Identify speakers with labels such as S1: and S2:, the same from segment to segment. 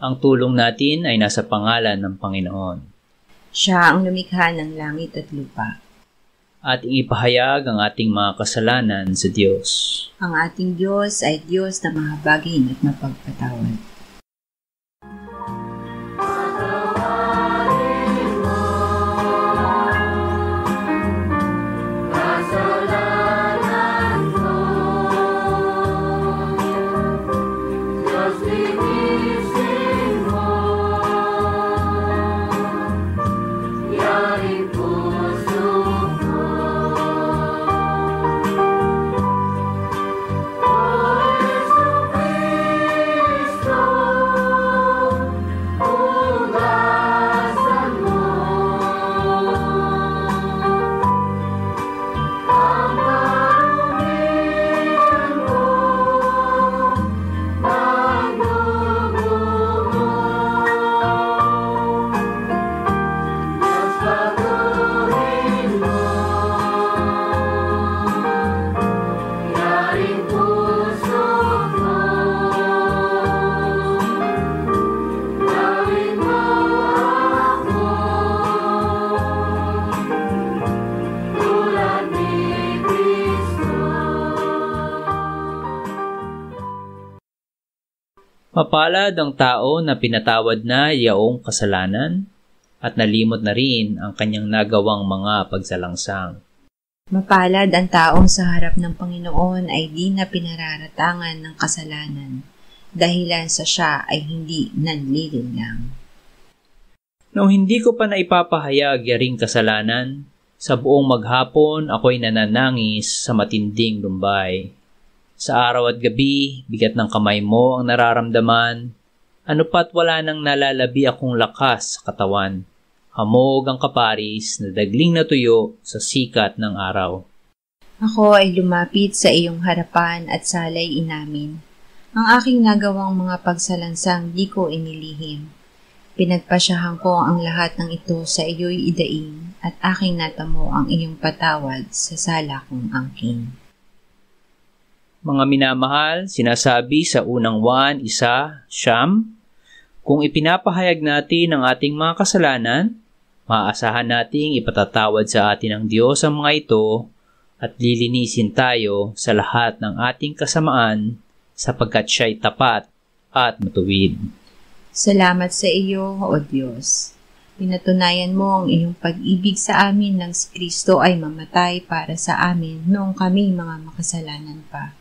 S1: Ang tulong natin ay nasa pangalan ng Panginoon.
S2: Siya ang lumikha ng langit at lupa.
S1: Ating ipahayag ang ating mga kasalanan sa Diyos.
S2: Ang ating Diyos ay Diyos na mahabagin at mapagpatawad.
S1: Mapalad ang tao na pinatawad na yaong kasalanan at nalimot na rin ang kanyang nagawang mga pagsalangsang.
S2: Mapalad ang taong sa harap ng Panginoon ay di na pinararatangan ng kasalanan, dahilan sa siya ay hindi nanlilinlang.
S1: Nung hindi ko pa naipapahayag yaring kasalanan, sa buong maghapon ako'y nananangis sa matinding lumbay. Sa araw at gabi, bigat ng kamay mo ang nararamdaman. Ano pa't wala nang nalalabi akong lakas sa katawan. Hamog ang kaparis na dagling na tuyo sa sikat ng araw.
S2: Ako ay lumapit sa iyong harapan at salay inamin. Ang aking nagawang mga pagsalansang di ko inilihim. Pinagpasyahan ko ang lahat ng ito sa iyo'y idaing at aking natamo ang iyong patawad sa sala kong angkin.
S1: Mga minamahal, sinasabi sa unang Juan 1:9, kung ipinapahayag natin ang ating mga kasalanan, maaasahan nating ipatatawad sa atin ng Diyos ang mga ito at lilinisin tayo sa lahat ng ating kasamaan sapagkat siya'y tapat at matuwid.
S2: Salamat sa iyo, O Diyos. Pinatunayan mo ang iyong pag-ibig sa amin nang si Kristo ay mamatay para sa amin noong kami mga makasalanan pa.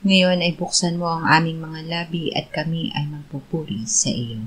S2: Ngayon ay buksan mo ang aming mga labi at kami ay magpupuri sa iyo.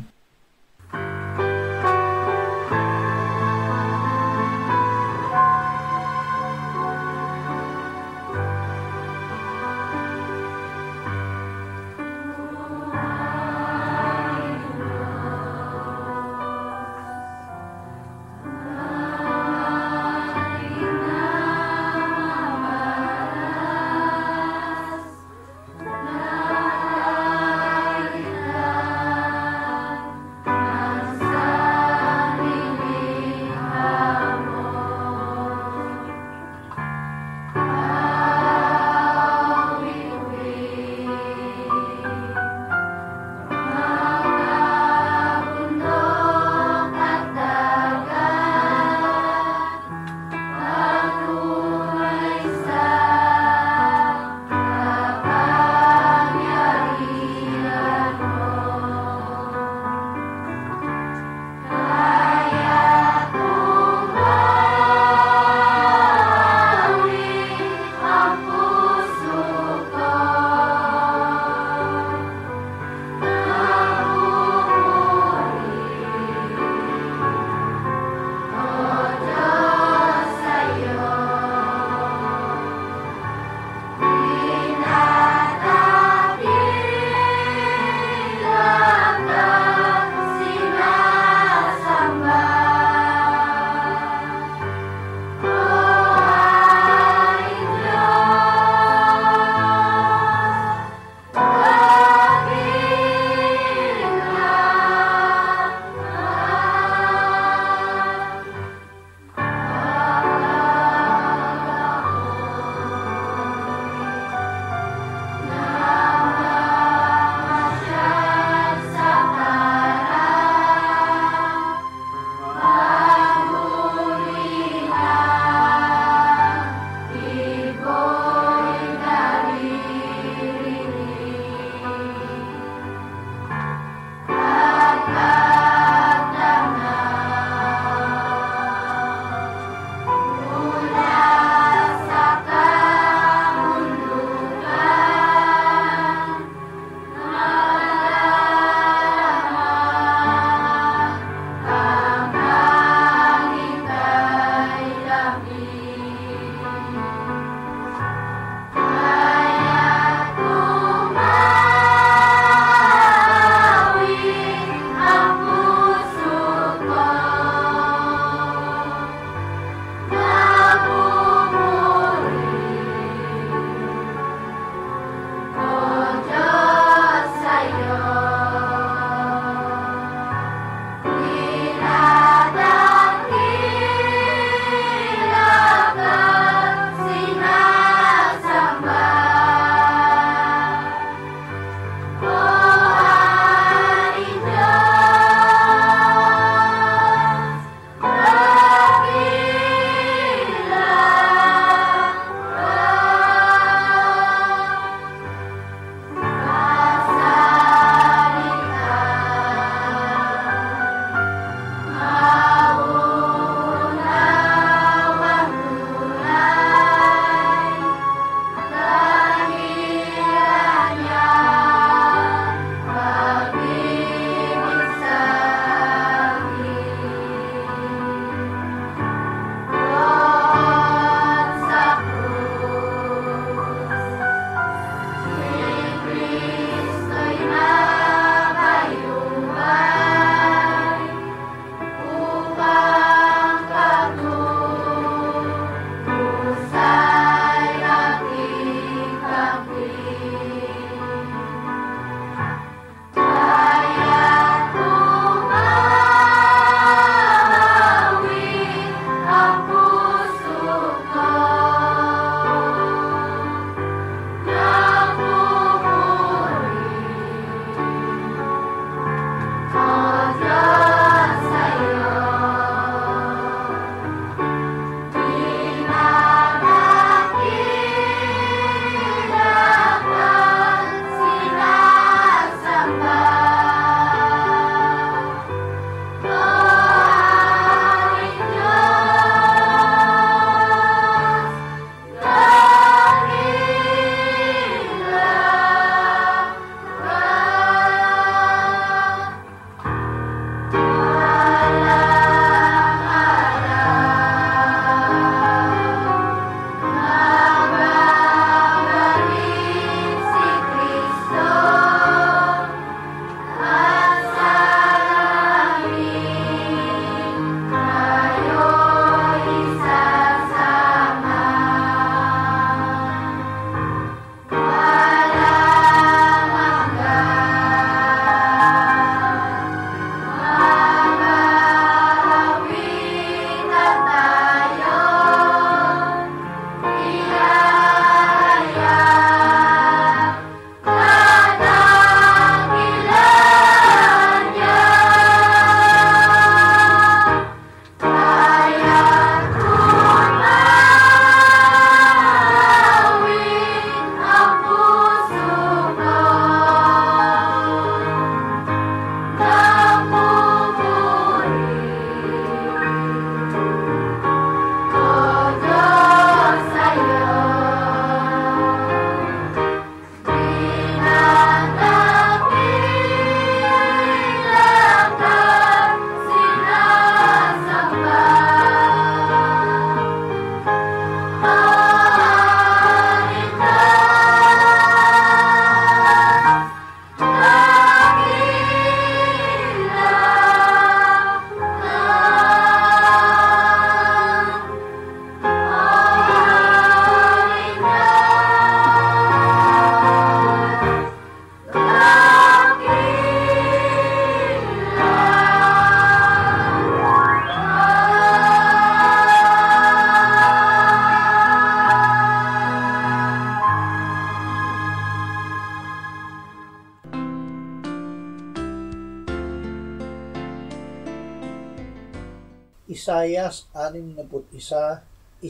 S3: Isayas 61:1-3.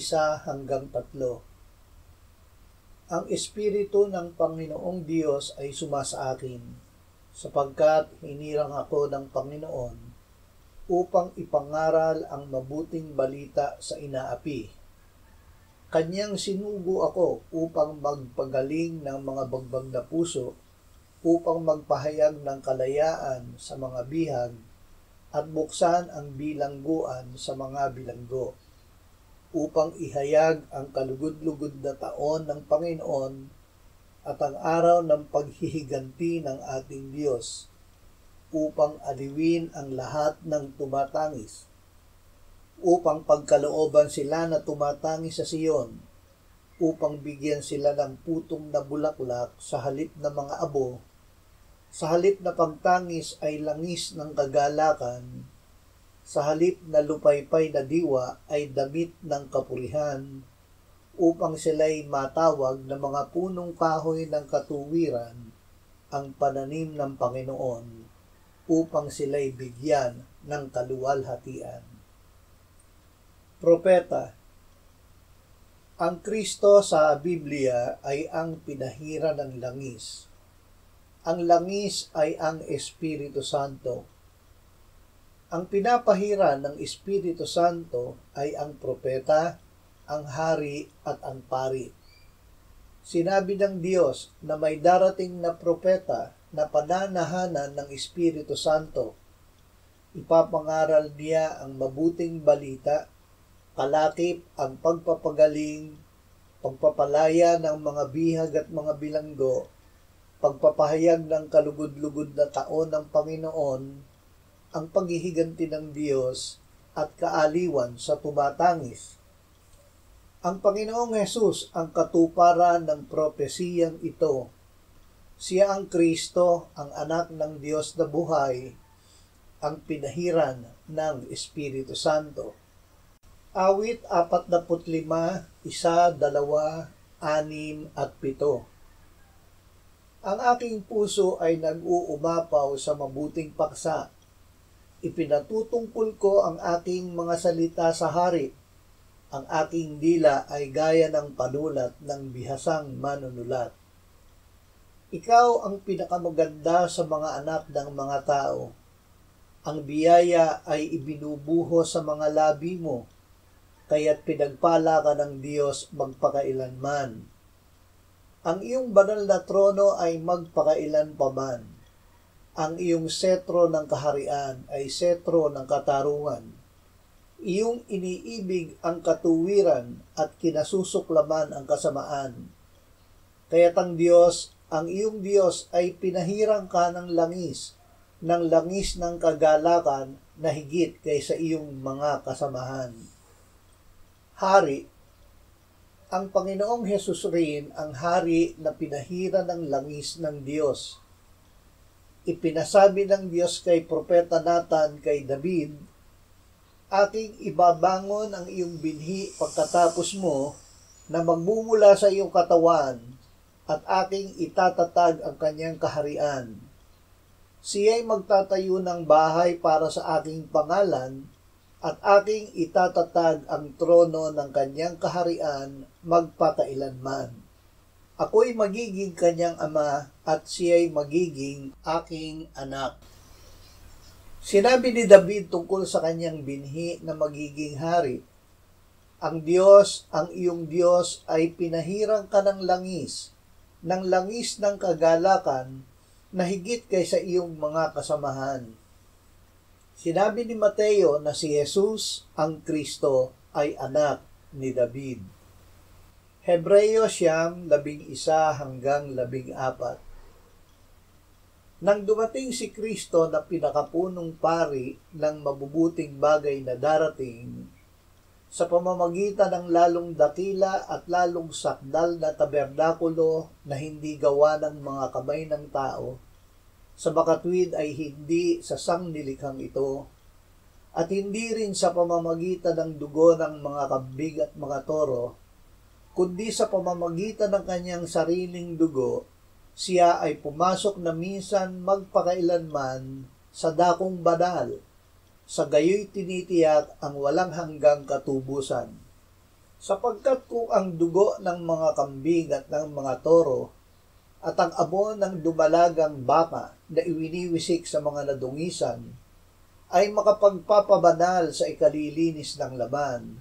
S3: Ang Espiritu ng Panginoong Diyos ay sumasa akin, sapagkat hinirang ako ng Panginoon upang ipangaral ang mabuting balita sa inaapi. Kanyang sinugo ako upang magpagaling ng mga bagbag na puso, upang magpahayag ng kalayaan sa mga bihag at buksan ang bilangguan sa mga bilanggo, upang ihayag ang kalugod-lugod na taon ng Panginoon at ang araw ng paghihiganti ng ating Diyos, upang aliwin ang lahat ng tumatangis, upang pagkalooban sila na tumatangis sa Siyon, upang bigyan sila ng putong na bulaklak sa halip na mga abo, sa halip na pagtangis ay langis ng kagalakan, sa halip na lupaypay na diwa ay damit ng kapurihan, upang sila'y matawag na mga punong kahoy ng katuwiran, ang pananim ng Panginoon, upang sila'y bigyan ng kaluwalhatian. Propeta. Ang Kristo sa Biblia ay ang pinahira ng langis. Ang langis ay ang Espiritu Santo. Ang pinapahira ng Espiritu Santo ay ang propeta, ang hari at ang pari. Sinabi ng Diyos na may darating na propeta na pananahanan ng Espiritu Santo. Ipapangaral niya ang mabuting balita, kalakip ang pagpapagaling, pagpapalaya ng mga bihag at mga bilanggo, pagpapahayag ng kalugod-lugod na taon ng Panginoon, ang paghihiganti ng Diyos at kaaliwan sa tumatangis. Ang Panginoong Hesus ang katuparan ng propesiyang ito. Siya ang Kristo, ang anak ng Diyos na buhay, ang pinahiran ng Espiritu Santo. Awit 45, 1, 2, 6, at 7. Ang aking puso ay nag-uumapaw sa mabuting paksa. Ipinatutungkol ko ang aking mga salita sa hari. Ang aking dila ay gaya ng panulat ng bihasang manunulat. Ikaw ang pinakamaganda sa mga anak ng mga tao. Ang biyaya ay ibinubuho sa mga labi mo, kaya't pinagpala ka ng Diyos magpakailanman. Ang iyong banal na trono ay magpakailan pa man. Ang iyong setro ng kaharian ay setro ng katarungan. Iyong iniibig ang katuwiran at kinasusuklaman ang kasamaan. Kaya't ang Diyos, ang iyong Diyos ay pinahirang ka ng langis ng kagalakan na higit kaysa iyong mga kasamahan. Hari. Ang Panginoong Hesus rin ang hari na pinahira ng langis ng Diyos. Ipinasabi ng Diyos kay Propeta Nathan kay David, aking ibabangon ang iyong binhi pagkatapos mo na magmumula sa iyong katawan at aking itatatag ang kanyang kaharian. Siya'y magtatayo ng bahay para sa aking pangalan at aking itatatag ang trono ng kanyang kaharian magpakailanman. Ako'y magiging kanyang ama at siya'y magiging aking anak. Sinabi ni David tungkol sa kanyang binhi na magiging hari, ang Diyos, ang iyong Diyos ay pinahirang ka ng langis ng kagalakan na higit kaysa iyong mga kasamahan. Sinabi ni Mateo na si Jesus, ang Kristo, ay anak ni David. Hebreo 11:1-14. Nang dumating si Kristo na pinakapunong pari ng mabubuting bagay na darating, sa pamamagitan ng lalong dakila at lalong sakdal na tabernakulo na hindi gawa ng mga kamay ng tao, sa makatwid ay hindi sa sangnilikhang ito, at hindi rin sa pamamagitan ng dugo ng mga kambing at mga toro, kundi sa pamamagitan ng kanyang sariling dugo, siya ay pumasok na minsan magpakailanman sa dakong banal, sa gayoy tinitiyak ang walang hanggang katubusan. Sapagkat kung ang dugo ng mga kambing at ng mga toro at ang abo ng dumalagang baka na iwiniwisik sa mga nadungisan ay makapagpapabanal sa ikalilinis ng laman,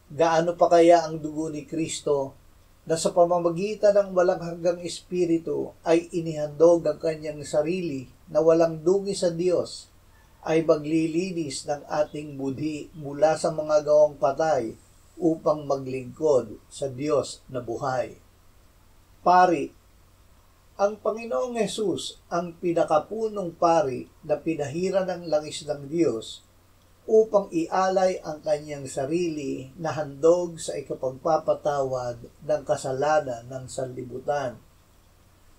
S3: gaano pa kaya ang dugo ni Kristo na sa pamamagitan ng walang hanggang espiritu ay inihandog ang kanyang sarili na walang dungi sa Diyos, ay maglilinis ng ating budhi mula sa mga gawang patay upang maglingkod sa Diyos na buhay. Pari, ang Panginoong Hesus ang pinakapunong pari na pinahira ng langis ng Diyos upang ialay ang kanyang sarili na handog sa ikapagpapatawad ng kasalanan ng sanlibutan.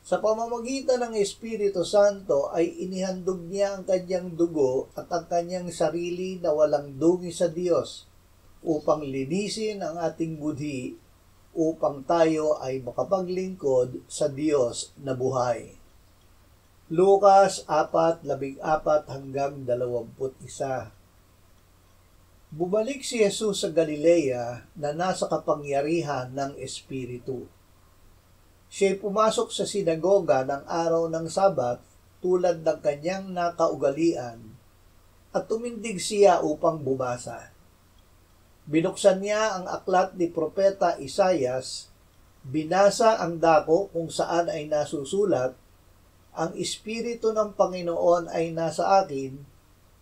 S3: Sa pamamagitan ng Espiritu Santo ay inihandog niya ang kanyang dugo at ang kanyang sarili na walang dungi sa Diyos upang linisin ang ating budhi upang tayo ay makapaglingkod sa Diyos na buhay. Lucas 4:14-21. Bumalik si Jesus sa Galilea na nasa kapangyarihan ng Espiritu. Siya'y pumasok sa sinagoga ng araw ng Sabat tulad ng kanyang nakaugalian at tumindig siya upang bumasa. Binuksan niya ang aklat ni Propeta Isaias, binasa ang dako kung saan ay nasusulat, "Ang Espiritu ng Panginoon ay nasa akin,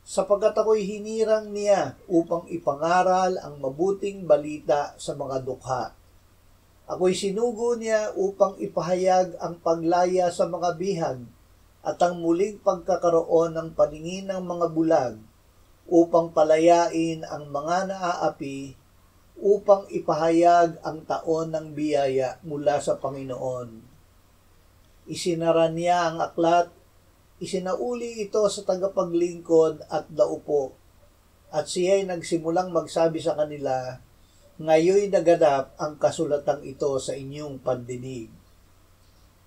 S3: sapagkat ako'y hinirang niya upang ipangaral ang mabuting balita sa mga dukha. Ako'y sinugo niya upang ipahayag ang paglaya sa mga bihag at ang muling pagkakaroon ng paningin ng mga bulag, upang palayain ang mga naaapi, upang ipahayag ang taon ng biyaya mula sa Panginoon." Isinara niya ang aklat, isinauli ito sa tagapaglingkod at naupo, at siya'y nagsimulang magsabi sa kanila, "Ngayoy naganap ang kasulatang ito sa inyong pandinig."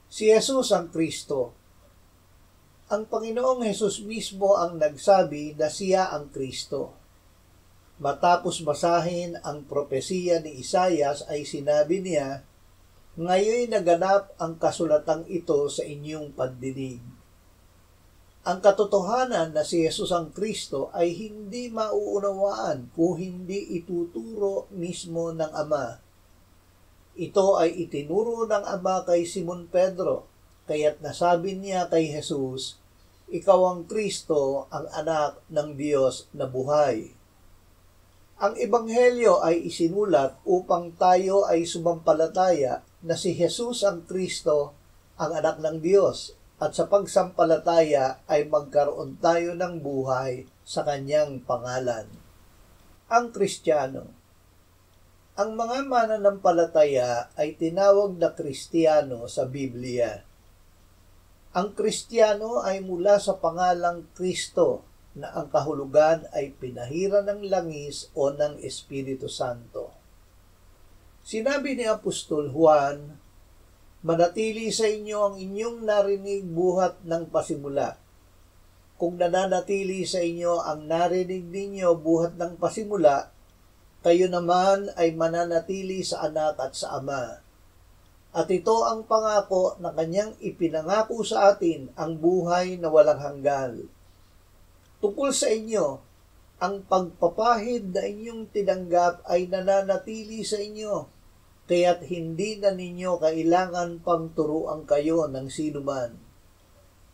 S3: Si Jesus ang Kristo. Ang Panginoong Jesus mismo ang nagsabi na siya ang Kristo. Matapos basahin ang propesiya ni Isaias ay sinabi niya, "Ngayoy naganap ang kasulatang ito sa inyong pandinig." Ang katotohanan na si Jesus ang Kristo ay hindi mauunawaan kung hindi ituturo mismo ng Ama. Ito ay itinuro ng Ama kay Simon Pedro, kaya't nasabi niya kay Jesus, "Ikaw ang Kristo, ang anak ng Diyos na buhay." Ang Ebanghelyo ay isinulat upang tayo ay sumampalataya na si Jesus ang Kristo, ang anak ng Diyos, at sa pagsampalataya ay magkaroon tayo ng buhay sa kanyang pangalan. Ang Kristiyano. Ang mga mananampalataya ay tinawag na Kristiyano sa Biblia. Ang Kristiyano ay mula sa pangalang Kristo na ang kahulugan ay pinahira ng langis o ng Espiritu Santo. Sinabi ni Apostol Juan, "Manatili sa inyo ang inyong narinig buhat ng pasimula. Kung nananatili sa inyo ang narinig ninyo buhat ng pasimula, kayo naman ay mananatili sa anak at sa Ama. At ito ang pangako na kanyang ipinangako sa atin, ang buhay na walang hanggan. Tungkol sa inyo, ang pagpapahid na inyong tinanggap ay nananatili sa inyo, kaya't hindi na ninyo kailangan pang turuan kayo ng sinuman.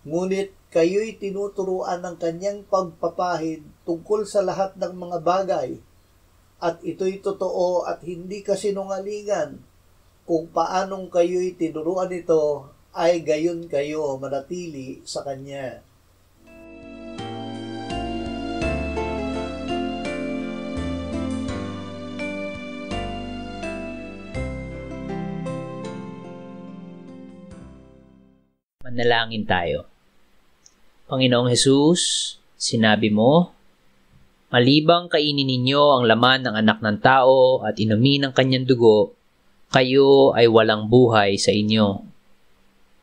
S3: Ngunit kayo'y tinuturuan ng kanyang pagpapahid tungkol sa lahat ng mga bagay, at ito'y totoo at hindi kasinungalingan. Kung paanong kayo'y tinuruan ito, ay gayon kayo manatili sa kanya."
S1: Manalangin tayo. Panginoong Hesus, sinabi mo, "Malibang kainin ninyo ang laman ng anak ng tao at inumin ang kanyang dugo, kayo ay walang buhay sa inyo.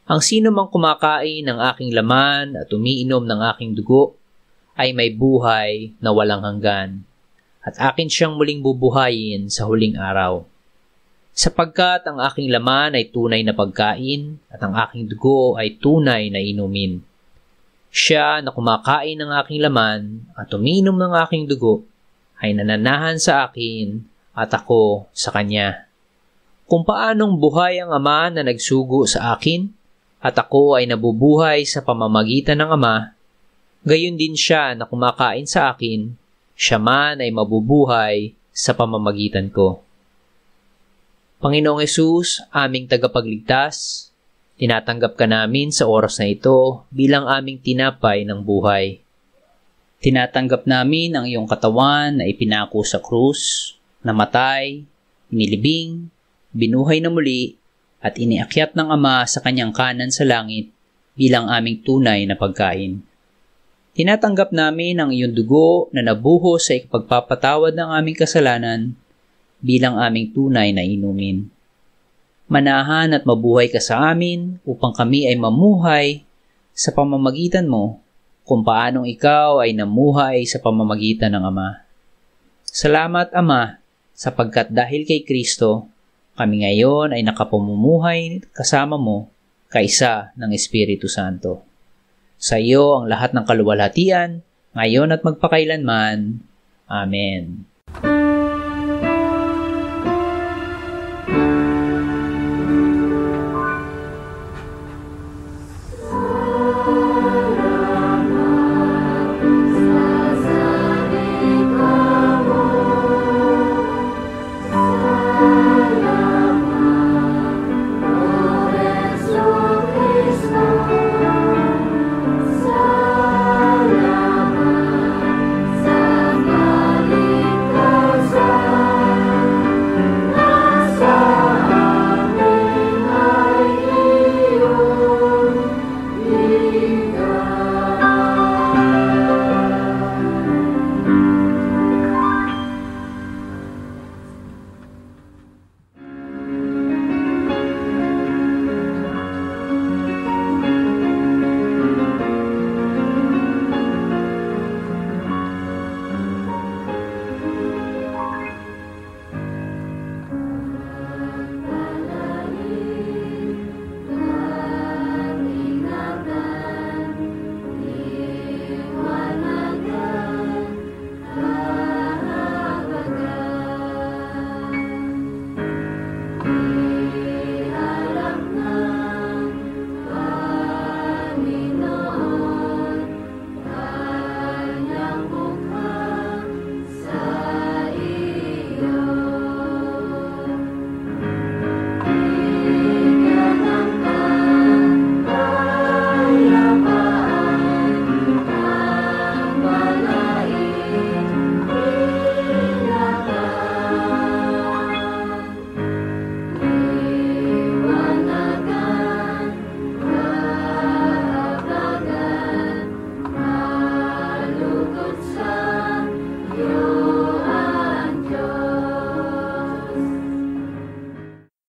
S1: Ang sino mang kumakain ng aking laman at umiinom ng aking dugo ay may buhay na walang hanggan, at akin siyang muling bubuhayin sa huling araw. Sapagkat ang aking laman ay tunay na pagkain, at ang aking dugo ay tunay na inumin. Siya na kumakain ng aking laman at uminom ng aking dugo ay nananahan sa akin at ako sa kanya. Kung paanong buhay ang Ama na nagsugo sa akin at ako ay nabubuhay sa pamamagitan ng Ama, gayon din siya na kumakain sa akin, siya man ay mabubuhay sa pamamagitan ko. Panginoong Hesus, aming tagapagligtas, tinatanggap ka namin sa oras na ito bilang aming tinapay ng buhay. Tinatanggap namin ang iyong katawan na ipinako sa krus, namatay, inilibing, binuhay na muli, at iniakyat ng Ama sa kanyang kanan sa langit bilang aming tunay na pagkain. Tinatanggap namin ang iyong dugo na nabuhos sa ikapagpapatawad ng aming kasalanan bilang aming tunay na inumin. Manahan at mabuhay ka sa amin upang kami ay mamuhay sa pamamagitan mo kung paanong ikaw ay namuhay sa pamamagitan ng Ama. Salamat, Ama, sapagkat dahil kay Kristo, kami ngayon ay nakapamumuhay kasama mo kaisa ng Espiritu Santo. Sa iyo ang lahat ng kaluwalhatian, ngayon at magpakailanman. Amen.